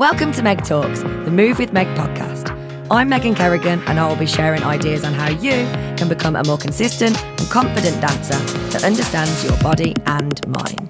Welcome to Meg Talks, the Move With Meg podcast. I'm Megan Kerrigan, and I will be sharing ideas on how you can become a more consistent and confident dancer that understands your body and mind.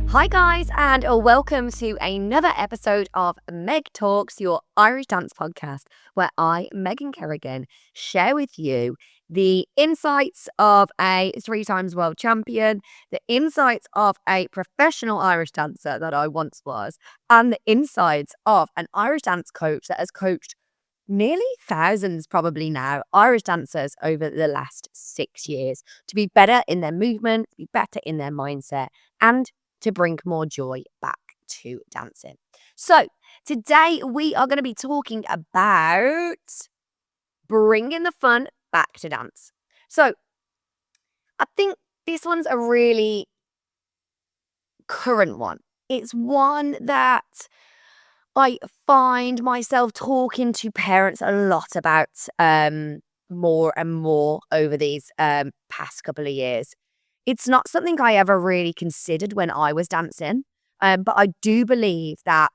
Hi guys, and welcome to another episode of Meg Talks, your Irish dance podcast, where I, Megan Kerrigan, share with you the insights of a 3-time world champion, the insights of a professional Irish dancer that I once was, and the insights of an Irish dance coach that has coached nearly thousands probably now, Irish dancers over the last 6 years to be better in their movement, to be better in their mindset, and to bring more joy back to dancing. So today we are going to be talking about bringing the fun back to dance. So I think this one's a really current one. It's one that I find myself talking to parents a lot about more and more over these past couple of years. It's not something I ever really considered when I was dancing, but I do believe that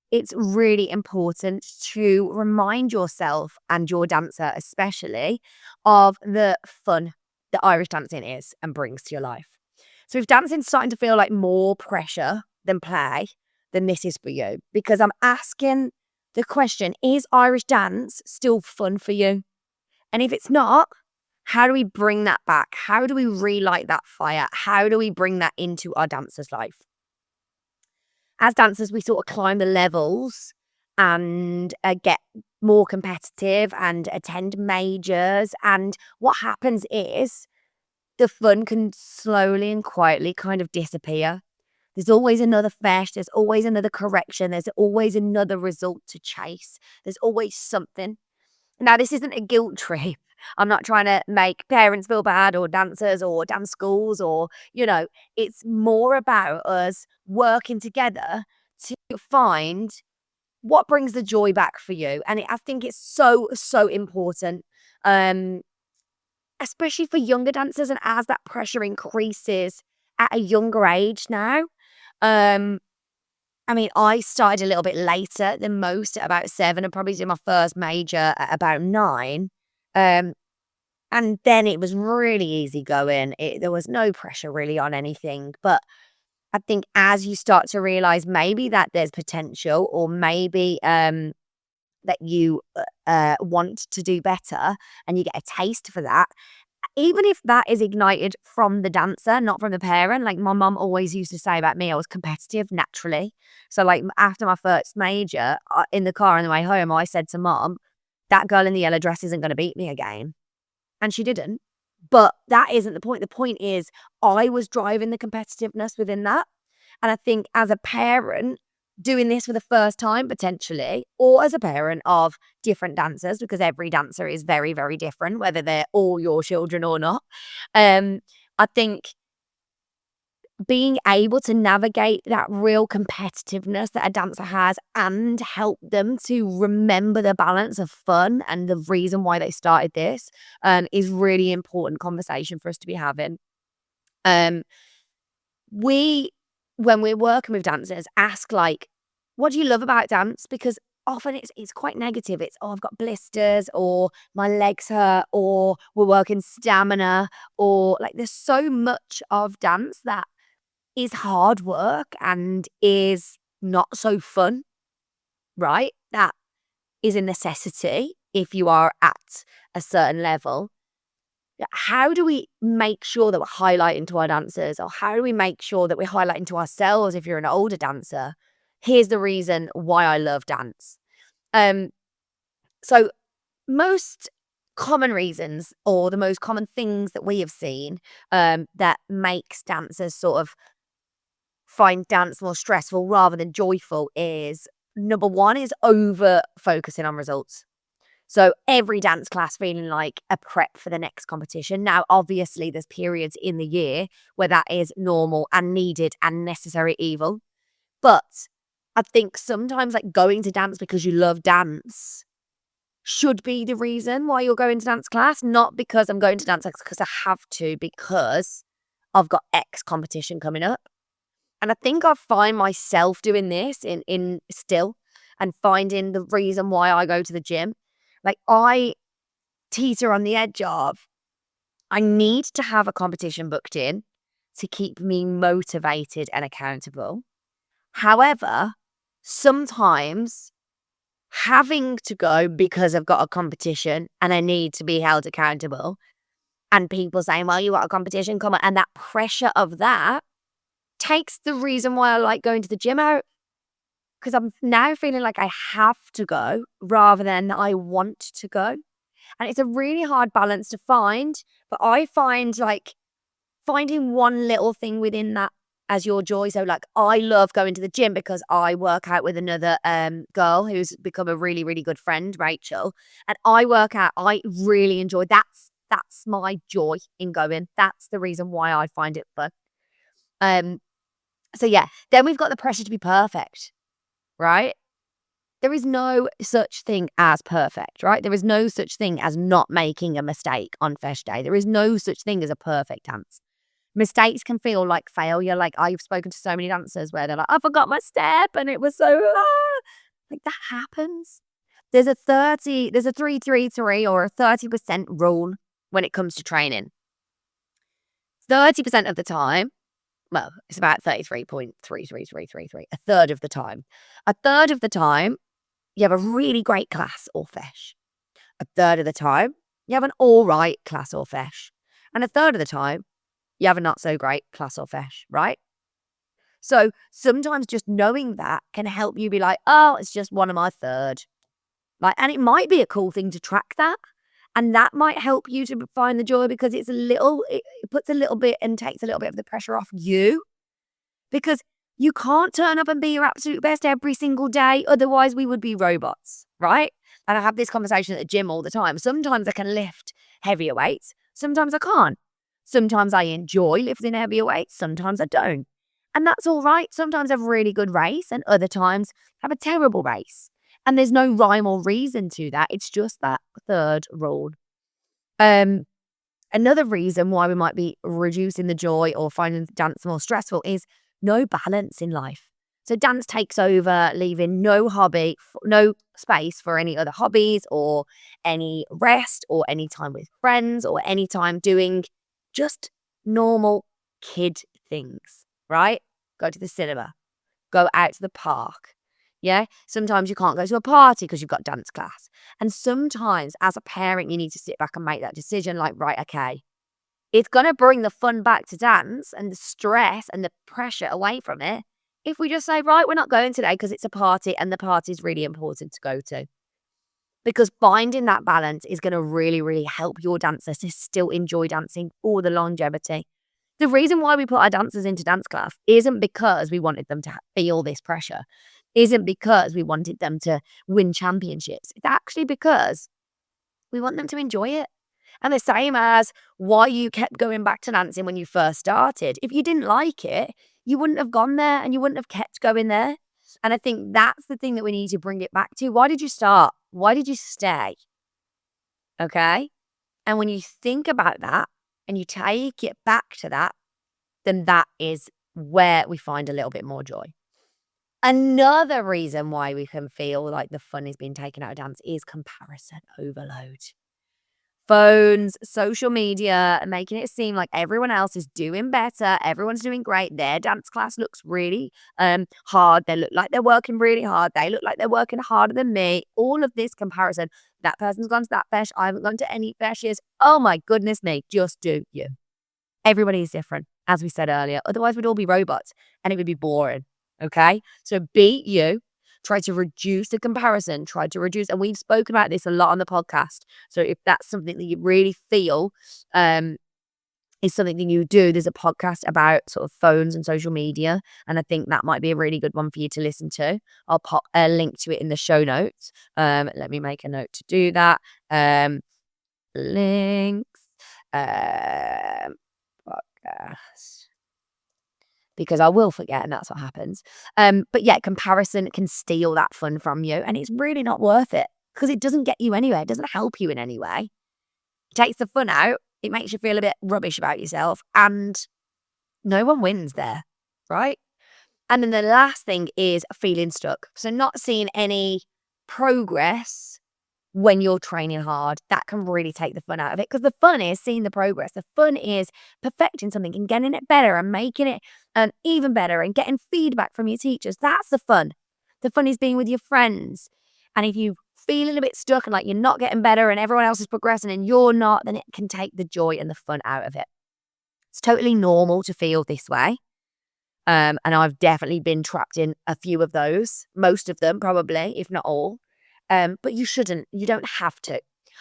it's really important to remind yourself and your dancer especially of the fun that Irish dancing is and brings to your life. So if dancing's starting to feel like more pressure than play, then this is for you, because I'm asking the question, is Irish dance still fun for you? And if it's not, how do we bring that back? How do we relight that fire? How do we bring that into our dancer's life? As dancers, we sort of climb the levels and get more competitive and attend majors. And what happens is the fun can slowly and quietly kind of disappear. There's always another fesh. There's always another correction. There's always another result to chase. There's always something. Now, this isn't a guilt trip. I'm not trying to make parents feel bad or dancers or dance schools or, it's more about us working together to find what brings the joy back for you. And I think it's so, so important, especially for younger dancers and as that pressure increases at a younger age now. I started a little bit later than most at about 7 and probably did my first major at about 9. And then it was really easy going. There was no pressure really on anything. But I think as you start to realize maybe that there's potential or maybe that you want to do better and you get a taste for that, even if that is ignited from the dancer, not from the parent. Like my mum always used to say about me, I was competitive naturally. So like after my first major, in the car on the way home, I said to mum, that girl in the yellow dress isn't going to beat me again. And she didn't. But that isn't the point. The point is I was driving the competitiveness within that. And I think as a parent, doing this for the first time potentially, or as a parent of different dancers, because every dancer is very, very different, whether they're all your children or not. I think being able to navigate that real competitiveness that a dancer has and help them to remember the balance of fun and the reason why they started this is really important conversation for us to be having. When we're working with dancers, ask like, what do you love about dance? Because often it's quite negative. It's, I've got blisters, or my legs hurt, or we're working stamina, or like there's so much of dance that is hard work and is not so fun, right? That is a necessity if you are at a certain level. How do we make sure that we're highlighting to our dancers, or how do we make sure that we're highlighting to ourselves if you're an older dancer? Here's the reason why I love dance. So most common reasons, or the most common things that we have seen that makes dancers sort of find dance more stressful rather than joyful is, number one is over focusing on results. So every dance class feeling like a prep for the next competition. Now, obviously, there's periods in the year where that is normal and needed and necessary evil. But I think sometimes like going to dance because you love dance should be the reason why you're going to dance class, not because I'm going to dance class because I have to, because I've got X competition coming up. And I think I find myself doing this in still and finding the reason why I go to the gym. Like, I teeter on the edge of, I need to have a competition booked in to keep me motivated and accountable. However, sometimes having to go because I've got a competition and I need to be held accountable, and people saying, well, you got a competition, come on, and that pressure of that takes the reason why I like going to the gym out, because I'm now feeling like I have to go rather than I want to go. And it's a really hard balance to find, but I find like finding one little thing within that as your joy. So like, I love going to the gym because I work out with another girl who's become a really, really good friend, Rachel. And I work out, I really enjoy that's my joy in going. That's the reason why I find it fun. So yeah, then we've got the pressure to be perfect, right? There is no such thing as perfect, right? There is no such thing as not making a mistake on Fesh Day. There is no such thing as a perfect dance. Mistakes can feel like failure. Like, I've spoken to so many dancers where they're like, I forgot my step and it was so, like, that happens. There's a 3-3-3 or a 30% rule when it comes to training. 30% of the time, well, it's about 33.33333, a third of the time. A third of the time, you have a really great class or fesh. A third of the time, you have an all right class or fesh. And a third of the time, you have a not so great class or fesh, right? So sometimes just knowing that can help you be like, oh, it's just one of my third. Like, and it might be a cool thing to track that. And that might help you to find the joy, because it puts a little bit and takes a little bit of the pressure off you. Because you can't turn up and be your absolute best every single day. Otherwise, we would be robots, right? And I have this conversation at the gym all the time. Sometimes I can lift heavier weights. Sometimes I can't. Sometimes I enjoy lifting heavier weights. Sometimes I don't. And that's all right. Sometimes I have a really good race and other times have a terrible race. And there's no rhyme or reason to that. It's just that third rule. Another reason why we might be reducing the joy or finding dance more stressful is no balance in life. So dance takes over, leaving no space for any other hobbies or any rest or any time with friends or any time doing just normal kid things, right? Go to the cinema, go out to the park. Yeah. Sometimes you can't go to a party because you've got dance class. And sometimes as a parent, you need to sit back and make that decision like, right, okay, it's going to bring the fun back to dance and the stress and the pressure away from it if we just say, right, we're not going today because it's a party and the party is really important to go to. Because finding that balance is going to really, really help your dancers to still enjoy dancing for the longevity. The reason why we put our dancers into dance class isn't because we wanted them to feel this pressure, isn't because we wanted them to win championships. It's actually because we want them to enjoy it. And the same as why you kept going back to dancing when you first started. If you didn't like it, you wouldn't have gone there and you wouldn't have kept going there. And I think that's the thing that we need to bring it back to. Why did you start? Why did you stay? Okay. And when you think about that and you take it back to that, then that is where we find a little bit more joy. Another reason why we can feel like the fun is being taken out of dance is comparison overload. Phones, social media, making it seem like everyone else is doing better. Everyone's doing great. Their dance class looks really hard. They look like they're working really hard. They look like they're working harder than me. All of this comparison. That person's gone to that fesh. I haven't gone to any feshes. Oh my goodness me. Just do you. Everybody is different, as we said earlier. Otherwise, we'd all be robots and it would be boring. Okay? So be you. Try to reduce the comparison. Try to reduce, and we've spoken about this a lot on the podcast. So if that's something that you really feel is something that you do, there's a podcast about sort of phones and social media. And I think that might be a really good one for you to listen to. I'll pop a link to it in the show notes. Let me make a note to do that. Links. Podcast. Because I will forget and that's what happens. But yeah, comparison can steal that fun from you and it's really not worth it. because it doesn't get you anywhere. It doesn't help you in any way. It takes the fun out. It makes you feel a bit rubbish about yourself, and no one wins there, right? And then the last thing is feeling stuck. So not seeing any progress when you're training hard, that can really take the fun out of it, because the fun is seeing the progress. The fun is perfecting something and getting it better and making it even better and getting feedback from your teachers. That's the fun. The fun is being with your friends. And if you feeling a bit stuck and like you're not getting better and everyone else is progressing and you're not, then it can take the joy and the fun out of it. It's totally normal to feel this way. And I've definitely been trapped in a few of those, most of them probably, if not all. But you shouldn't. You don't have to.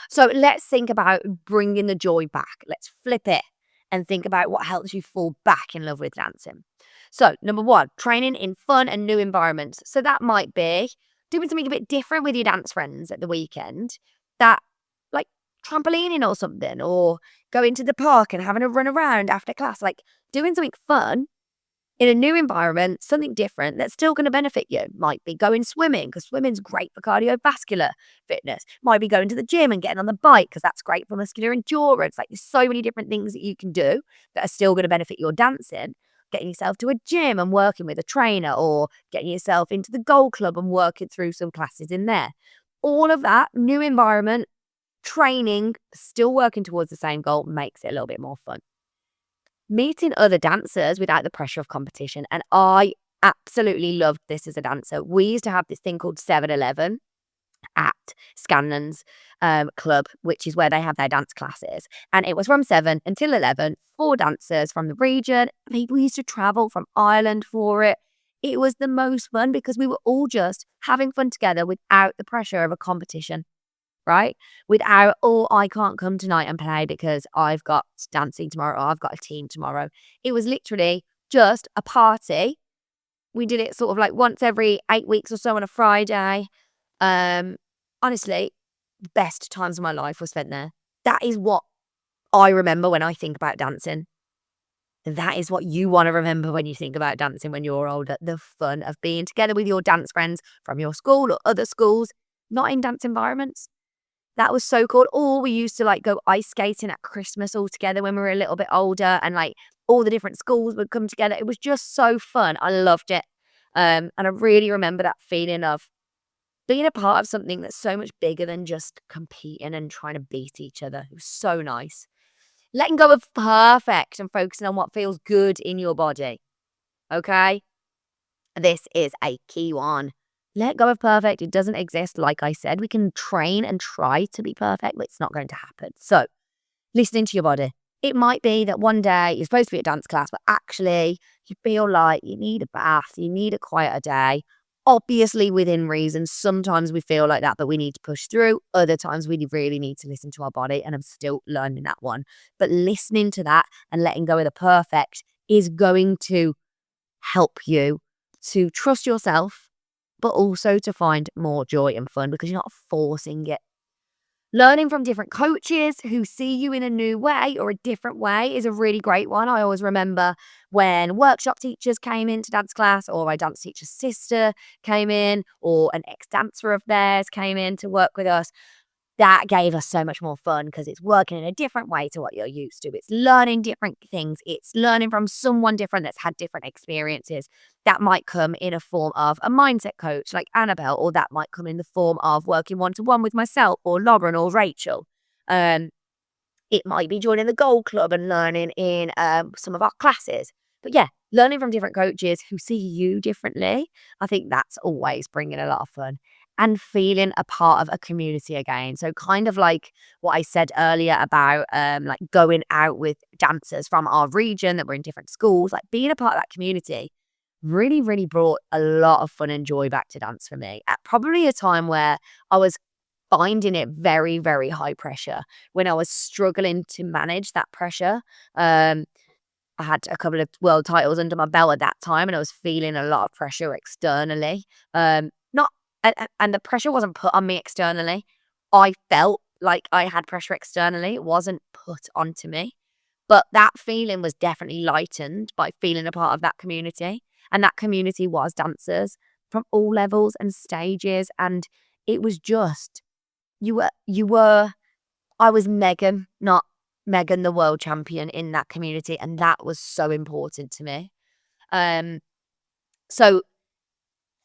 So let's think about bringing the joy back. Let's flip it and think about what helps you fall back in love with dancing. So number one, training in fun and new environments. So that might be doing something a bit different with your dance friends at the weekend, that like trampolining or something, or going to the park and having a run around after class, like doing something fun in a new environment, something different that's still going to benefit you. Might be going swimming, because swimming's great for cardiovascular fitness. Might be going to the gym and getting on the bike, because that's great for muscular endurance. Like, there's so many different things that you can do that are still going to benefit your dancing. Getting yourself to a gym and working with a trainer, or getting yourself into the goal club and working through some classes in there. All of that, new environment, training, still working towards the same goal, makes it a little bit more fun. Meeting other dancers without the pressure of competition. And I absolutely loved this as a dancer. We used to have this thing called 7-Eleven at Scanlon's club, which is where they have their dance classes. And it was from 7 until 11, 4 dancers from the region. People used to travel from Ireland for it. It was the most fun because we were all just having fun together without the pressure of a competition. Right? Without, oh, I can't come tonight and play because I've got dancing tomorrow, or I've got a team tomorrow. It was literally just a party. We did it sort of like once every 8 weeks or so on a Friday. Honestly, the best times of my life were spent there. That is what I remember when I think about dancing. That is what you want to remember when you think about dancing when you're older. The fun of being together with your dance friends from your school or other schools, not in dance environments. That was so cool. Or we used to like go ice skating at Christmas all together when we were a little bit older, and like all the different schools would come together. It was just so fun. I loved it. And I really remember that feeling of being a part of something that's so much bigger than just competing and trying to beat each other. It was so nice. Letting go of perfect and focusing on what feels good in your body. Okay? This is a key one. Let go of perfect. It doesn't exist. Like I said, we can train and try to be perfect, but it's not going to happen. So, listening to your body. It might be that one day you're supposed to be at dance class, but actually you feel like you need a bath, you need a quieter day. Obviously, within reason. Sometimes we feel like that, but we need to push through. Other times we really need to listen to our body, and I'm still learning that one. But listening to that and letting go of the perfect is going to help you to trust yourself, but also to find more joy and fun because you're not forcing it. Learning from different coaches who see you in a new way or a different way is a really great one. I always remember when workshop teachers came into dance class, or my dance teacher's sister came in, or an ex-dancer of theirs came in to work with us. That gave us so much more fun because it's working in a different way to what you're used to. It's learning different things. It's learning from someone different that's had different experiences. That might come in a form of a mindset coach like Annabelle, or that might come in the form of working one-to-one with myself or Lauren or Rachel. It might be joining the Gold Club and learning in some of our classes. But yeah, learning from different coaches who see you differently, I think that's always bringing a lot of fun. And feeling a part of a community again. So kind of like what I said earlier about like going out with dancers from our region that were in different schools, like being a part of that community really, really brought a lot of fun and joy back to dance for me. At probably a time where I was finding it very, very high pressure, when I was struggling to manage that pressure. I had a couple of world titles under my belt at that time, and I was feeling a lot of pressure externally. Not and the pressure wasn't put on me externally. I felt like I had pressure externally. It wasn't put onto me. But that feeling was definitely lightened by feeling a part of that community. And that community was dancers from all levels and stages. And it was just I was Megan, not Megan, the world champion in that community. And that was so important to me. Um, so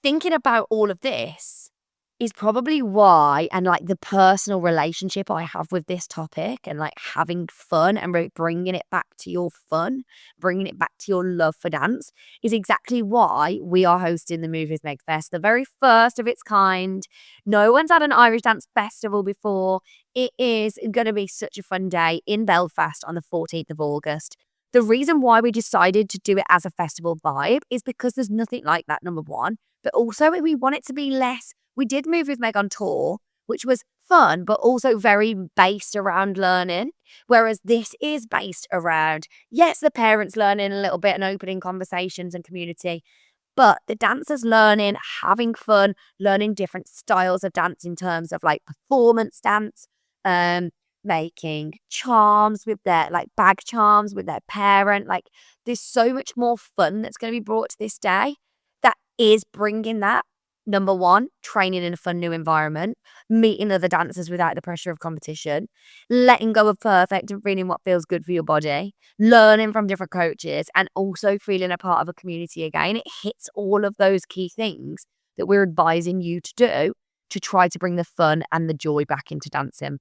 thinking about all of this is probably why, and like the personal relationship I have with this topic and like having fun and bringing it back to your fun, bringing it back to your love for dance is exactly why we are hosting the Move With Meg Fest, the very first of its kind. No one's had an Irish dance festival before. It is going to be such a fun day in Belfast on the 14th of August. The reason why we decided to do it as a festival vibe is because there's nothing like that, number one. But also we want it to be less. We did Move With Meg on tour, which was fun, but also very based around learning. Whereas this is based around, yes, the parents learning a little bit and opening conversations and community, but the dancers learning, having fun, learning different styles of dance in terms of like performance dance, making charms with their like bag charms with their parent. Like there's so much more fun that's going to be brought to this day that is bringing that. Number one, training in a fun new environment, meeting other dancers without the pressure of competition, letting go of perfect and feeling what feels good for your body, learning from different coaches, and also feeling a part of a community again. It hits all of those key things that we're advising you to do to try to bring the fun and the joy back into dancing.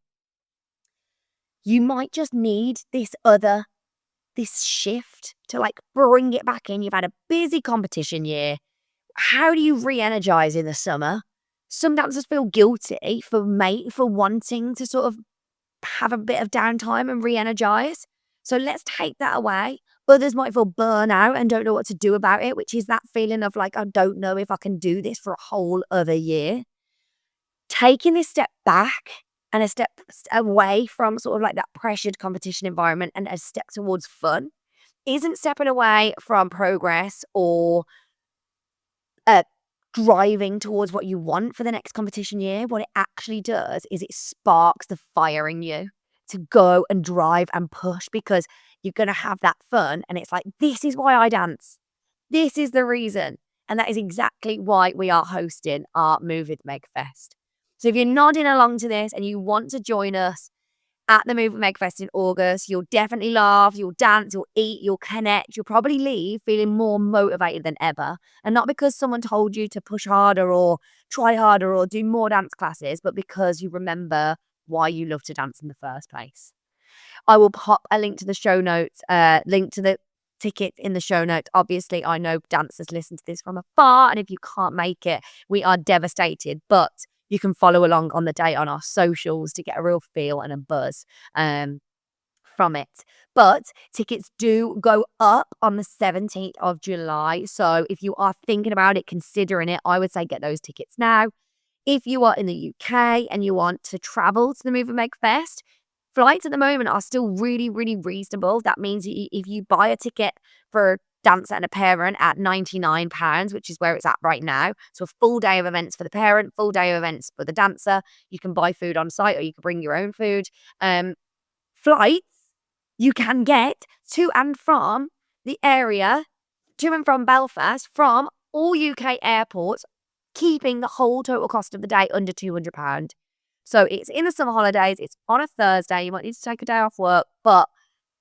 You might just need this shift to like bring it back in. You've had a busy competition year. How do you re-energize in the summer? Some dancers feel guilty for wanting to sort of have a bit of downtime and re-energize. So let's take that away. Others might feel burnout and don't know what to do about it, which is that feeling of like, I don't know if I can do this for a whole other year. Taking this step back and a step away from sort of like that pressured competition environment and a step towards fun isn't stepping away from progress or driving towards what you want for the next competition year. What it actually does is it sparks the fire in you to go and drive and push because you're going to have that fun. And it's like, this is why I dance. This is the reason. And that is exactly why we are hosting our Move With Meg Fest. So if you're nodding along to this and you want to join us at the Move With Meg Fest in August, you'll definitely laugh, you'll dance, you'll eat, you'll connect, you'll probably leave feeling more motivated than ever. And not because someone told you to push harder or try harder or do more dance classes, but because you remember why you love to dance in the first place. I will pop a link to the show notes, link to the ticket in the show notes. Obviously, I know dancers listen to this from afar, and if you can't make it, we are devastated. But you can follow along on the day on our socials to get a real feel and a buzz from it. But tickets do go up on the 17th of July. So if you are thinking about it, considering it, I would say get those tickets now. If you are in the UK and you want to travel to the Move With Meg Fest, flights at the moment are still really, really reasonable. That means if you buy a ticket for a dancer and a parent at £99, which is where it's at right now, so a full day of events for the parent, full day of events for the dancer, you can buy food on site or you can bring your own food. Flights, you can get to and from the area, to and from Belfast, from all UK airports, keeping the whole total cost of the day under £200. So it's in the summer holidays, it's on a Thursday, you might need to take a day off work, but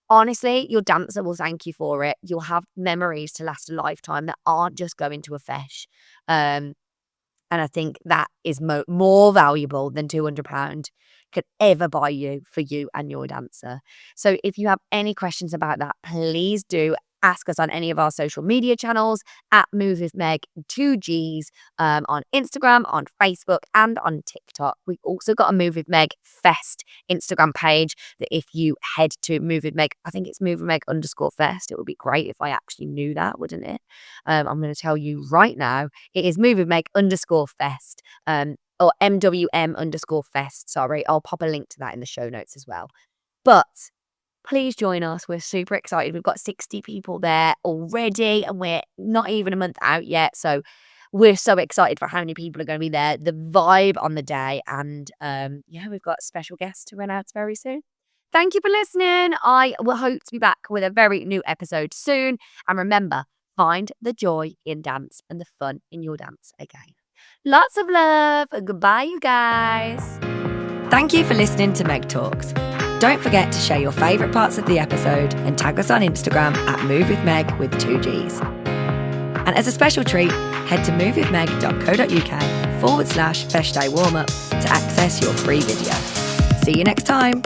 honestly, your dancer will thank you for it. You'll have memories to last a lifetime that aren't just going to a fesh. And I think that is more valuable than £200 could ever buy you for you and your dancer. So if you have any questions about that, please do ask us on any of our social media channels at Move With Meg 2Gs on Instagram, on Facebook, and on TikTok. We've also got a Move With Meg Fest Instagram page that if you head to Move With Meg, I think it's Move With Meg _Fest. It would be great if I actually knew that, wouldn't it? I'm going to tell you right now, it is Move With Meg _Fest. Or MWM _Fest. Sorry, I'll pop a link to that in the show notes as well. But please join us. We're super excited. We've got 60 people there already, and we're not even a month out yet. So we're so excited for how many people are going to be there, the vibe on the day, and yeah, we've got special guests to run out very soon. Thank you for listening. I will hope to be back with a very new episode soon. And remember, find the joy in dance and the fun in your dance again. Lots of love. Goodbye, you guys. Thank you for listening to Meg Talks. Don't forget to share your favourite parts of the episode and tag us on Instagram at Move With Meg with 2 Gs. And as a special treat, head to movewithmeg.co.uk/Fest Day Warm-Up to access your free video. See you next time.